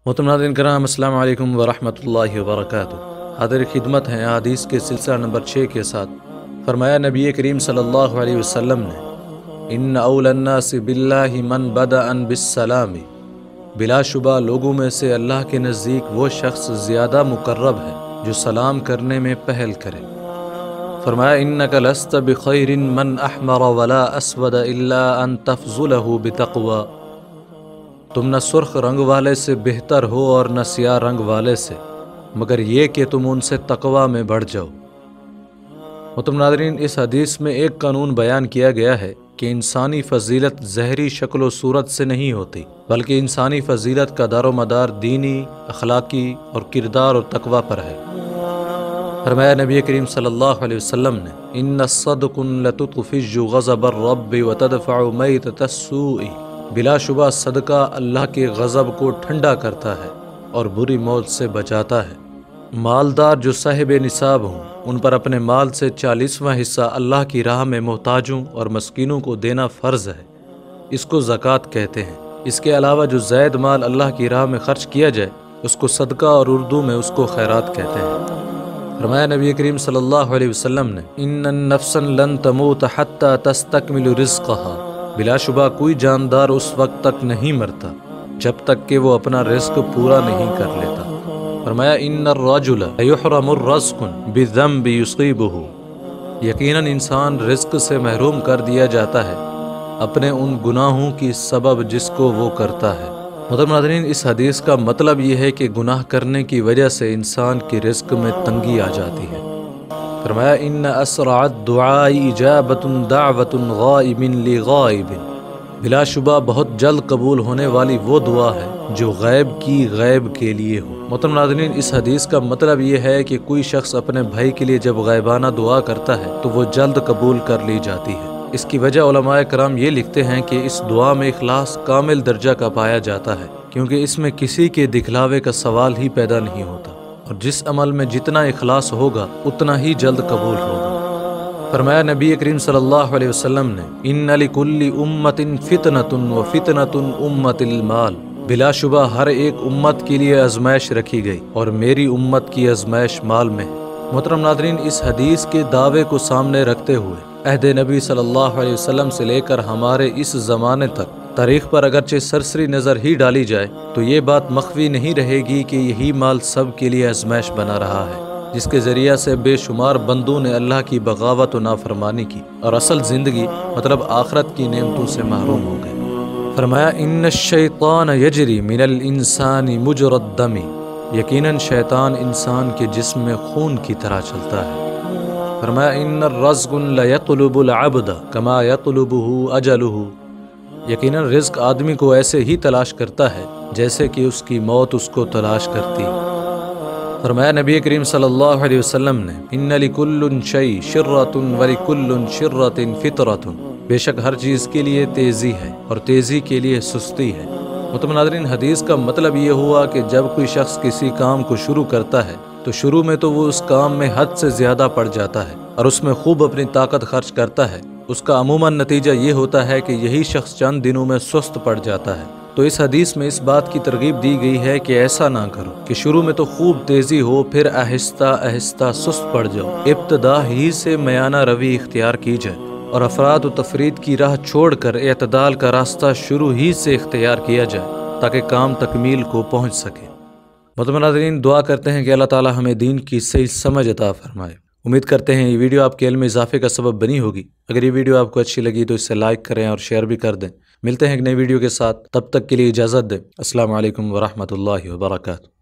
محترم ناظرین کرام، السلام علیکم ورحمۃ اللہ وبرکاتہ۔ حاضر خدمت ہیں احادیث کے سلسلہ نمبر 6 کے ساتھ۔ فرمایا نبی کریم صلی اللہ علیہ وسلم نے، ان اولی الناس باللہ من بدأ بالسلام، بلا شبہ لوگوں میں سے اللہ کے نزدیک وہ شخص زیادہ مقرب ہے جو سلام کرنے میں پہل کرے۔ فرمایا انک لست بخیر من احمر ولا اسود الا ان تفضلہ بتقوی، تم نہ سرخ رنگ والے سے بہتر ہو اور نہ سیاہ رنگ والے سے، مگر یہ کہ تم ان سے تقوی میں بڑھ جاؤ۔ محترم ناظرین، اس حدیث میں ایک قانون بیان کیا گیا ہے کہ انسانی فضیلت ظاہری شکل و صورت سے نہیں ہوتی، بلکہ انسانی فضیلت کا دار و مدار دینی، اخلاقی اور کردار اور تقوی پر ہے۔ فرمایا نبی کریم صلی اللہ علیہ وسلم نے، ان الصدق لتطفئ غضب الرب وتدفع میتۃ السوء، بلا شبہ صدقہ اللہ کے غضب کو ٹھنڈا کرتا ہے اور بری موت سے بچاتا ہے۔ مالدار جو صاحب نصاب ہوں ان پر اپنے مال سے 40واں حصہ اللہ کی راہ میں محتاجوں اور مسکینوں کو دینا فرض ہے، اس کو زکوٰۃ کہتے ہیں۔ اس کے علاوہ جو زائد مال اللہ کی راہ میں خرچ کیا جائے اس کو صدقہ اور اردو میں اس کو خیرات کہتے ہیں۔ فرمایا نبی کریم صلی اللہ علیہ وسلم نے، ان نفسا لن تموت حتی تستکمل رزقہا، بلا شبہ کوئی جاندار اس وقت تک نہیں مرتا جب تک کہ وہ اپنا رزق پورا نہیں کر لیتا۔ فرمایا ان الرجل یحرم الرزق بذنب یصیبہ، یقیناً انسان رزق سے محروم کر دیا جاتا ہے اپنے ان گناہوں کی سبب جس کو وہ کرتا ہے۔ محترم ناظرین، اس حدیث کا مطلب یہ ہے کہ گناہ کرنے کی وجہ سے انسان کے رزق میں تنگی آ جاتی ہے۔ فرمایا ان اسرع الدعاء اجابۃ دعوۃ غائب لغائب، بلا شبہ بہت جلد قبول ہونے والی وہ دعا ہے جو غیب کی غیب کے لیے ہو۔ محترم ناظرین، اس حدیث کا مطلب یہ ہے کہ کوئی شخص اپنے بھائی کے لیے جب غیبانہ دعا کرتا ہے تو وہ جلد قبول کر لی جاتی ہے۔ اس کی وجہ علماء کرام یہ لکھتے ہیں کہ اس دعا میں اخلاص کامل درجہ کا پایا جاتا ہے، کیونکہ اس میں کسی کے دکھلاوے کا سوال ہی پیدا نہیں ہوتا، اور جس عمل میں جتنا اخلاص ہوگا اتنا ہی جلد قبول ہوگا۔ فرمایا نبی کریم صلی اللہ علیہ وسلم نے، ان لکل امت فتنۃ وفتنۃ امت المال، بلا شبہ ہر ایک امت کے لیے آزمائش رکھی گئی اور میری امت کی آزمائش مال میں ہے۔ محترم ناظرین، اس حدیث کے دعوے کو سامنے رکھتے ہوئے عہد نبی صلی اللہ علیہ وسلم سے لے کر ہمارے اس زمانے تک تاریخ پر اگرچہ سرسری نظر ہی ڈالی جائے تو یہ بات مخفی نہیں رہے گی کہ یہی مال سب کے لیے آزمائش بنا رہا ہے، جس کے ذریعہ سے بے شمار بندوں نے اللہ کی بغاوت و نافرمانی کی اور اصل زندگی مطلب آخرت کی نعمتوں سے محروم ہو گئے۔ فرمایا ان الشیطان یجری من الانسان مجری الدم، یقیناً شیطان انسان کے جسم میں خون کی طرح چلتا ہے۔ فرمایا ان الرزق لیطلب العبد کما یطلبہ اجلہ، یقیناً رزق آدمی کو ایسے ہی تلاش کرتا ہے جیسے کہ اس کی موت اس کو تلاش کرتی۔ فرمایا نبی کریم صلی اللہ علیہ وسلم نے، ان لکل شیء شرۃ ولکل شرۃ فطرۃ، بے شک ہر چیز کے لیے تیزی ہے اور تیزی کے لیے سستی ہے۔ محترم ناظرین، حدیث کا مطلب یہ ہوا کہ جب کوئی شخص کسی کام کو شروع کرتا ہے تو شروع میں تو وہ اس کام میں حد سے زیادہ پڑ جاتا ہے اور اس میں خوب اپنی طاقت خرچ کرتا ہے۔ اس کا عموماً نتیجہ یہ ہوتا ہے کہ یہی شخص چند دنوں میں سست پڑ جاتا ہے۔ تو اس حدیث میں اس بات کی ترغیب دی گئی ہے کہ ایسا نہ کرو کہ شروع میں تو خوب تیزی ہو پھر آہستہ آہستہ سست پڑ جاؤ، ابتدا ہی سے میانہ روی اختیار کی جائے اور افراد و تفرید کی راہ چھوڑ کر اعتدال کا راستہ شروع ہی سے اختیار کیا جائے تاکہ کام تکمیل کو پہنچ سکے۔ محترم ناظرین، دعا کرتے ہیں کہ اللہ تعالی ہمیں دین کی صحیح سمجھ عطا فرمائے۔ امید کرتے ہیں یہ ویڈیو آپ کے علم میں اضافے کا سبب بنی ہوگی۔ اگر یہ ویڈیو آپ کو اچھی لگی تو اسے لائک کریں اور شیئر بھی کر دیں۔ ملتے ہیں ایک نئی ویڈیو کے ساتھ، تب تک کے لیے اجازت دیں۔ السلام علیکم ورحمۃ اللہ وبرکاتہ۔